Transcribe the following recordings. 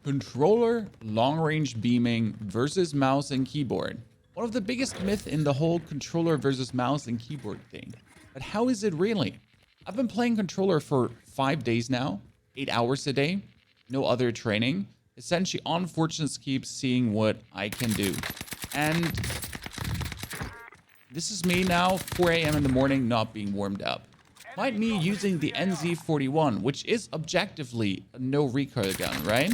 Controller long range beaming versus mouse and keyboard. One of the biggest myths in the whole controller versus mouse and keyboard thing. But how is it really? I've been playing controller for 5 days now, 8 hours a day, no other training. Essentially on Fortune's Keep seeing what I can do. And this is me now, 4 a.m. in the morning, not being warmed up. Might me using the NZ41, which is objectively a no recoil gun, right?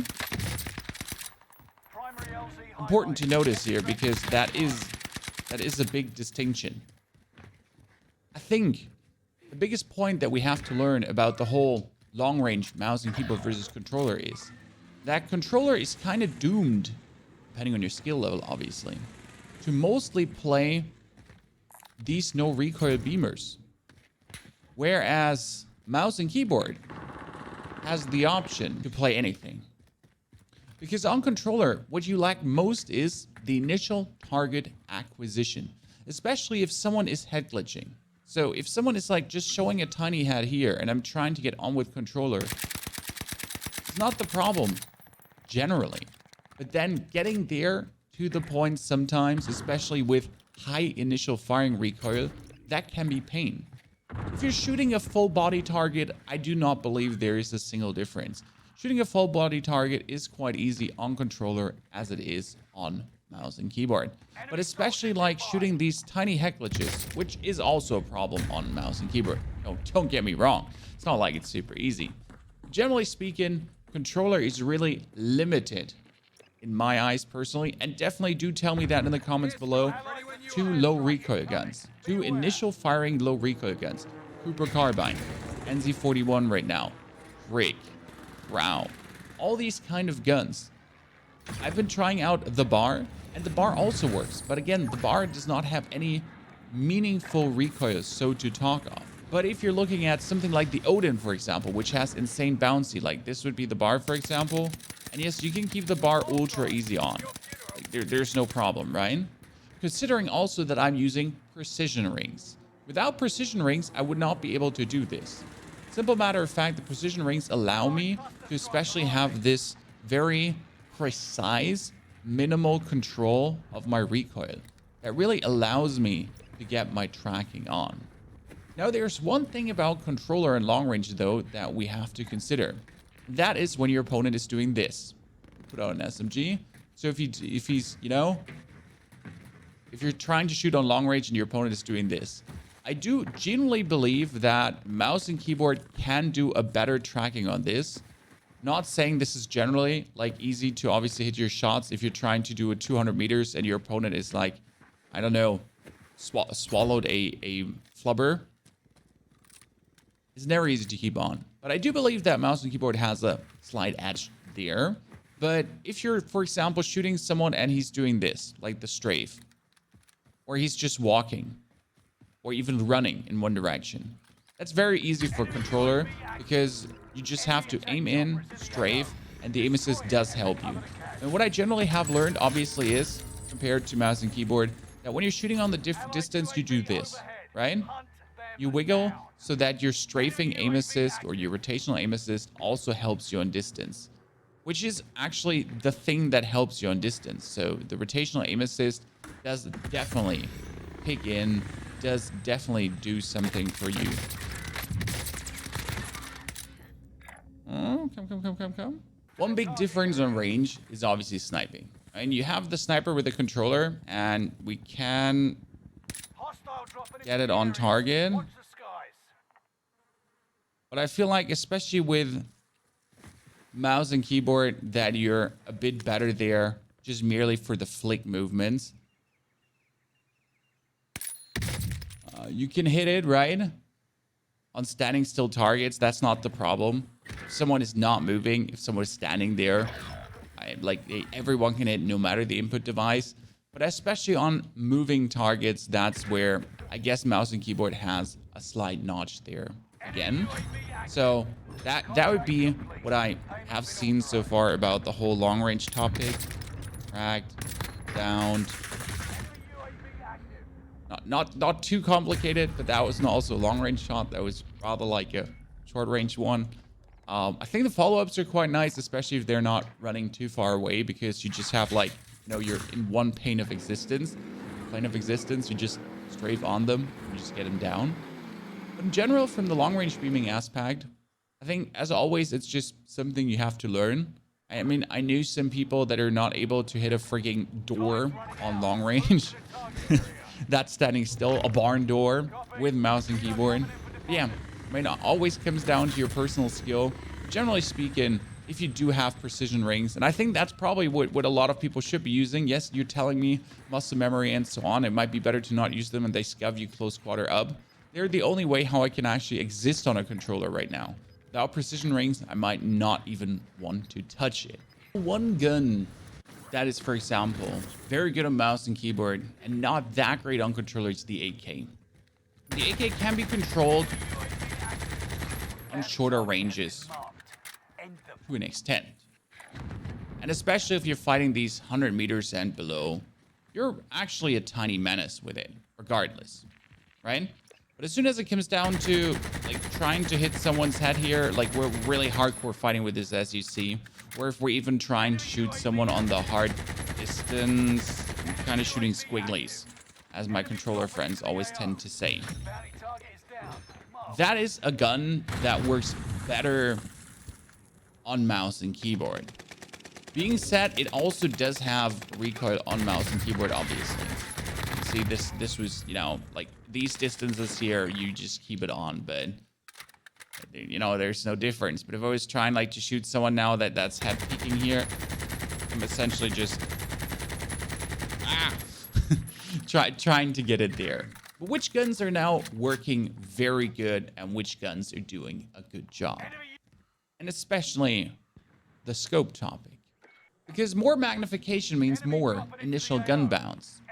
Important to notice here because that is a big distinction. I think the biggest point that we have to learn about the whole long range mouse and keyboard versus controller is that controller is kind of doomed, depending on your skill level, obviously, to mostly play these no recoil beamers. Whereas mouse and keyboard has the option to play anything. Because on controller, what you lack most is the initial target acquisition, especially if someone is head glitching. So if someone is like just showing a tiny head here and I'm trying to get on with controller, it's not the problem generally. But then getting there to the point sometimes, especially with high initial firing recoil, that can be pain. If you're shooting a full body target, I do not believe there is a single difference. Shooting a full body target is quite easy on controller as it is on mouse and keyboard. But especially like shooting these tiny head glitches, which is also a problem on mouse and keyboard. Don't get me wrong. It's not like it's super easy. Generally speaking, controller is really limited in my eyes personally, and definitely do tell me that in the comments below. 2 low recoil guns, 2 initial firing low recoil guns, Cooper Carbine, NZ41 right now, Rig, Brow, all these kind of guns. I've been trying out the bar, and the bar also works, but again, the bar does not have any meaningful recoil so to talk of. But if you're looking at something like the Odin, for example, which has insane bouncy, like this would be the bar, for example, and yes, you can keep the bar ultra easy on. Like there's no problem, right? Considering also that I'm using precision rings. Without precision rings, I would not be able to do this. Simple matter of fact, the precision rings allow me to especially have this very precise, minimal control of my recoil. That really allows me to get my tracking on. Now, there's one thing about controller and long range, though, that we have to consider. That is when your opponent is doing this. Put out an SMG. So if he's, you know, if you're trying to shoot on long range and your opponent is doing this, I do genuinely believe that mouse and keyboard can do a better tracking on this. Not saying this is generally like easy to obviously hit your shots if you're trying to do a 200 meters and your opponent is like, I don't know, swallowed a flubber. It's never easy to keep on. But I do believe that mouse and keyboard has a slight edge there. But if you're, for example, shooting someone and he's doing this, like the strafe, or he's just walking, or even running in one direction, that's very easy for controller because you just have to aim in, strafe, and the aim assist does help you. And what I generally have learned, obviously, is, compared to mouse and keyboard, that when you're shooting on the distance, you do this, right? You wiggle so that your strafing aim assist or your rotational aim assist also helps you on distance, which is actually the thing that helps you on distance. So the rotational aim assist does definitely kick in, does definitely do something for you. Oh, come. One big difference on range is obviously sniping. And you have the sniper with the controller, and we can get it on target. But I feel like, especially with mouse and keyboard, that you're a bit better there, just merely for the flick movements. You can hit it, right? On standing still targets, that's not the problem. If someone is not moving, if someone is standing there, everyone can hit no matter the input device. But especially on moving targets, that's where I guess mouse and keyboard has a slight notch there again. So that would be what I have seen so far about the whole long range topic. Cracked, downed. Not too complicated, but that was also a long range shot. That was rather like a short range one. I think the follow-ups are quite nice, especially if they're not running too far away, because you just have like, you know, you're in one plane of existence. You just strafe on them, you just get them down. But in general, from the long-range beaming aspect, I think, as always, it's just something you have to learn. I mean, I knew some people that are not able to hit a freaking door on long range. That's standing still, a barn door with mouse and keyboard. But yeah, I mean, it always comes down to your personal skill. Generally speaking, if you do have precision rings, and I think that's probably what a lot of people should be using. Yes, you're telling me muscle memory and so on. It might be better to not use them and they scuff you close quarter up. They're the only way how I can actually exist on a controller right now. Without precision rings, I might not even want to touch it. One gun that is, for example, very good on mouse and keyboard and not that great on controller is the AK. The AK can be controlled on shorter ranges to an extent. And especially if you're fighting these 100 meters and below, you're actually a tiny menace with it, regardless, right? But as soon as it comes down to like trying to hit someone's head here, like we're really hardcore fighting with this, as you see, or if we're even trying to shoot someone on the hard distance, I'm kind of shooting squigglies, as my controller friends always tend to say. That is a gun that works better on mouse and keyboard. Being said, it also does have recoil on mouse and keyboard, obviously. See, this was, you know, like these distances here, you just keep it on, but you know, there's no difference. But if I was trying like to shoot someone now that's head peeking here, I'm essentially just trying to get it there. But which guns are now working very good and which guns are doing a good job? And especially the scope topic. Because more magnification means more initial gun bounce.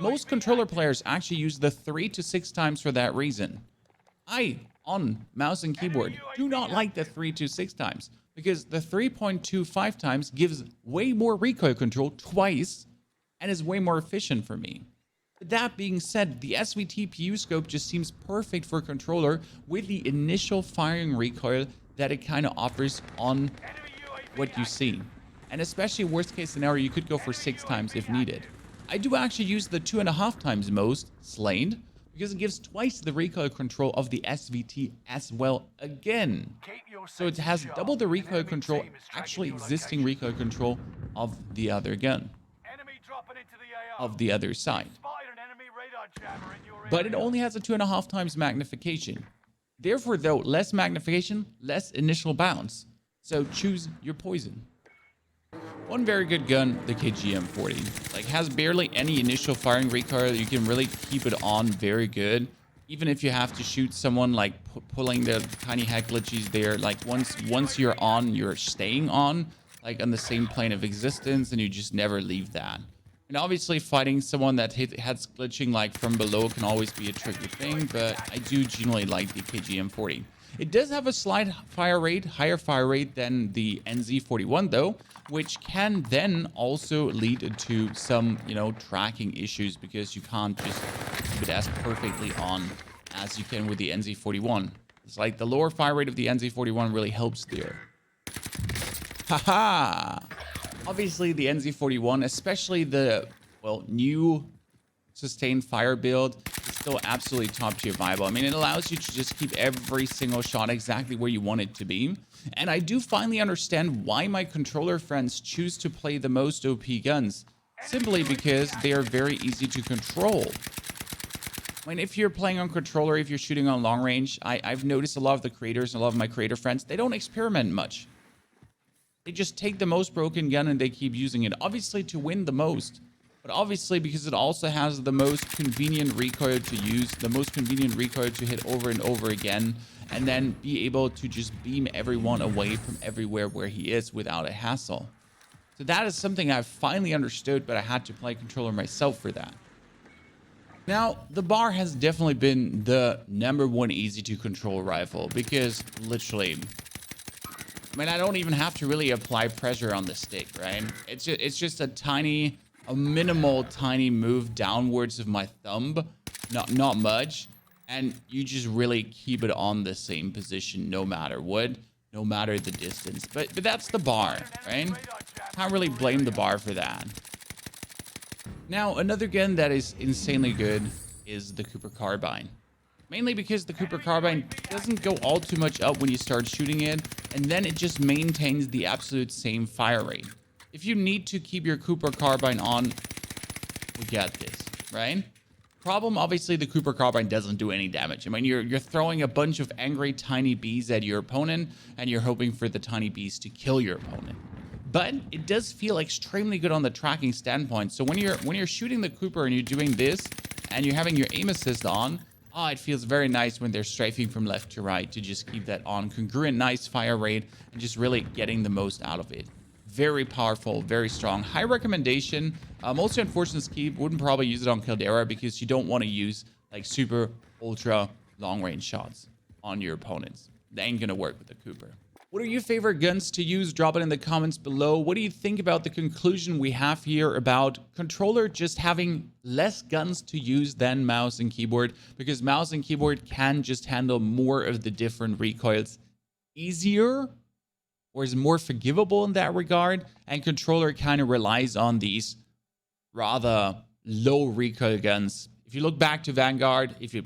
Most controller players actually use the 3 to 6 times for that reason. I, on mouse and keyboard, do not like the 3 to 6 times because the 3.25 times gives way more recoil control twice and is way more efficient for me. But that being said, the SVT PU scope just seems perfect for a controller with the initial firing recoil that it kind of offers on what you see. And especially worst case scenario, you could go for 6 times if needed. I do actually use the 2.5 times most slain because it gives twice the recoil control of the SVT as well again. So it has double the recoil control, actually existing recoil control of the other gun, of the other side. But it only has a 2.5 times magnification. Therefore, though, less magnification, less initial bounce. So choose your poison. One very good gun, the M40, like has barely any initial firing recoil. You can really keep it on very good. Even if you have to shoot someone like pulling the tiny head glitches there, like once you're on, you're staying on, like on the same plane of existence, and you just never leave that. And obviously fighting someone that heads glitching like from below can always be a tricky thing, but I do generally like the M40. It does have a slight fire rate, higher fire rate than the NZ41 though, which can then also lead to some, you know, tracking issues because you can't just keep it as perfectly on as you can with the NZ41. It's like the lower fire rate of the NZ41 really helps there. Haha! Obviously the NZ41, especially the, well, new sustained fire build, is still absolutely top tier viable. I mean, it allows you to just keep every single shot exactly where you want it to be. And I do finally understand why my controller friends choose to play the most OP guns. Simply because they are very easy to control. I mean, if you're playing on controller, if you're shooting on long range, I've noticed a lot of the creators and a lot of my creator friends, they don't experiment much. They just take the most broken gun and they keep using it, obviously to win the most. But obviously because it also has the most convenient recoil to use, the most convenient recoil to hit over and over again, and then be able to just beam everyone away from everywhere where he is without a hassle. So that is something I've finally understood, but I had to play controller myself for that. Now, the bar has definitely been the #1 easy to control rifle because literally, I mean, I don't even have to really apply pressure on the stick, right? It's just a minimal tiny move downwards of my thumb, not much, and you just really keep it on the same position no matter what. no matter the distance. But that's the bar, right? Can't really blame the bar for that. Now, another gun that is insanely good is the Cooper Carbine. Mainly because the Cooper Carbine doesn't go all too much up when you start shooting it, and then it just maintains the absolute same fire rate. If you need to keep your Cooper Carbine on, we got this, right? Problem, obviously, the Cooper Carbine doesn't do any damage. I mean, you're throwing a bunch of angry tiny bees at your opponent, and you're hoping for the tiny bees to kill your opponent. But it does feel extremely good on the tracking standpoint. So when you're shooting the Cooper and you're doing this, and you're having your aim assist on, it feels very nice when they're strafing from left to right to just keep that on. Congruent, nice fire rate, and just really getting the most out of it. Very powerful, very strong. High recommendation. Mostly unfortunate keep. Wouldn't probably use it on Caldera because you don't want to use like super, ultra long range shots on your opponents. They ain't gonna work with the Cooper. What are your favorite guns to use? Drop it in the comments below. What do you think about the conclusion we have here about controller just having less guns to use than mouse and keyboard? Because mouse and keyboard can just handle more of the different recoils easier, or is more forgivable in that regard. And controller kind of relies on these rather low recoil guns. If you look back to Vanguard, if you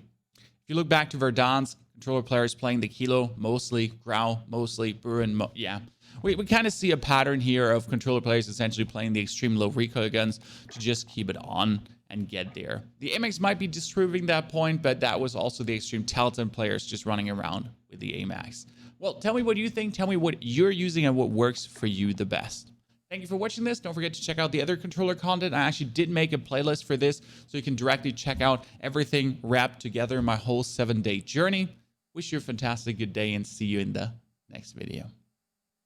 look back to Verdansk, controller players playing the Kilo mostly, Grau mostly, Burin, yeah. We kind of see a pattern here of controller players essentially playing the extreme low recoil guns to just keep it on and get there. The AMAX might be disproving that point, but that was also the extreme Talton players just running around with the AMAX. Well, tell me what you think. Tell me what you're using and what works for you the best. Thank you for watching this. Don't forget to check out the other controller content. I actually did make a playlist for this, so you can directly check out everything wrapped together, my whole 7-day journey. Wish you a fantastic good day and see you in the next video.